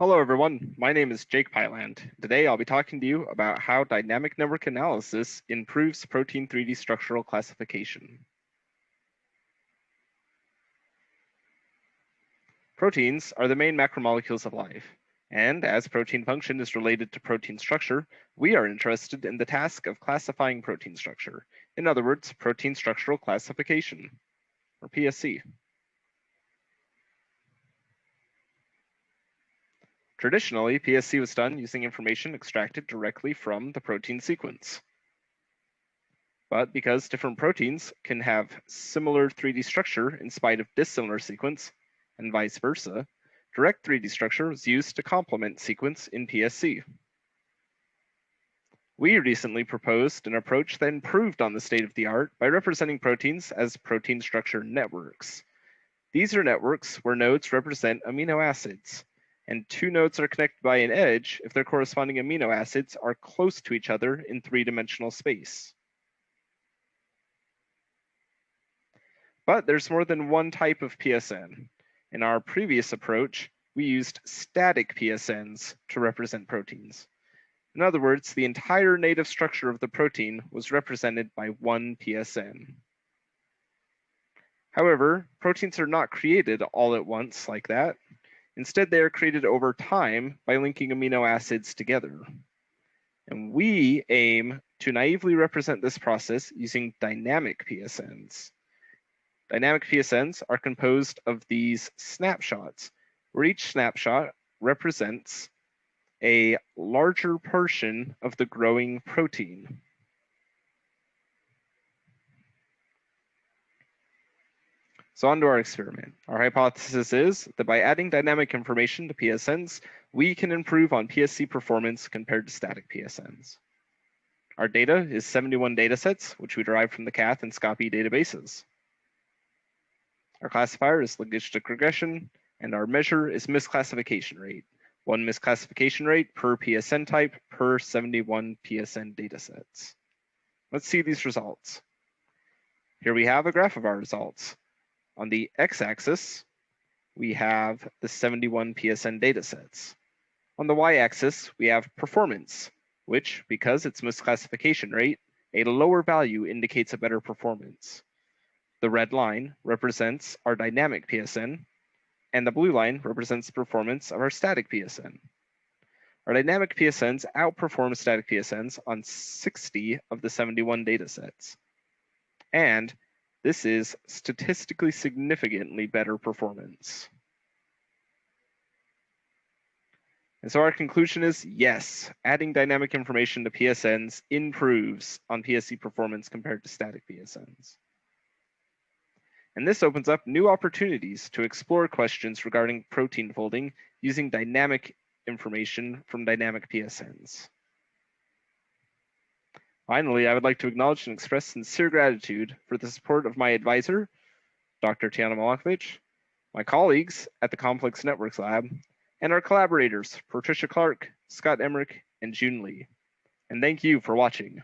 Hello everyone, my name is Jake Piland. Today I'll be talking to you about how dynamic network analysis improves protein 3D structural classification. Proteins are the main macromolecules of life, and as protein function is related to protein structure, we are interested in the task of classifying protein structure. In other words, protein structural classification, or PSC. Traditionally, PSC was done using information extracted directly from the protein sequence. But because different proteins can have similar 3D structure in spite of dissimilar sequence, and vice versa, direct 3D structure was used to complement sequence in PSC. We recently proposed an approach that improved on the state of the art by representing proteins as protein structure networks. These are networks where nodes represent amino acids, and two nodes are connected by an edge if their corresponding amino acids are close to each other in three-dimensional space. But there's more than one type of PSN. In our previous approach, we used static PSNs to represent proteins. In other words, the entire native structure of the protein was represented by one PSN. However, proteins are not created all at once like that. Instead, they are created over time by linking amino acids together. And we aim to naively represent this process using dynamic PSNs. Dynamic PSNs are composed of these snapshots, where each snapshot represents a larger portion of the growing protein. So on to our experiment. Our hypothesis is that by adding dynamic information to PSNs, we can improve on PSC performance compared to static PSNs. Our data is 71 datasets, which we derived from the Cath and SCOPy databases. Our classifier is logistic regression, and our measure is misclassification rate. One misclassification rate per PSN type per 71 PSN datasets. Let's see these results. Here we have a graph of our results. On the x-axis, we have the 71 PSN datasets. On the y-axis, we have performance, which, because it's misclassification rate, a lower value indicates a better performance. The red line represents our dynamic PSN, and the blue line represents the performance of our static PSN. Our dynamic PSNs outperform static PSNs on 60 of the 71 datasets. And this is statistically significantly better performance. And so our conclusion is yes, adding dynamic information to PSNs improves on PSC performance compared to static PSNs. And this opens up new opportunities to explore questions regarding protein folding using dynamic information from dynamic PSNs. Finally, I would like to acknowledge and express sincere gratitude for the support of my advisor, Dr. Tiana Milakovic, my colleagues at the Complex Networks Lab, and our collaborators, Patricia Clark, Scott Emmerich, and June Lee. And thank you for watching.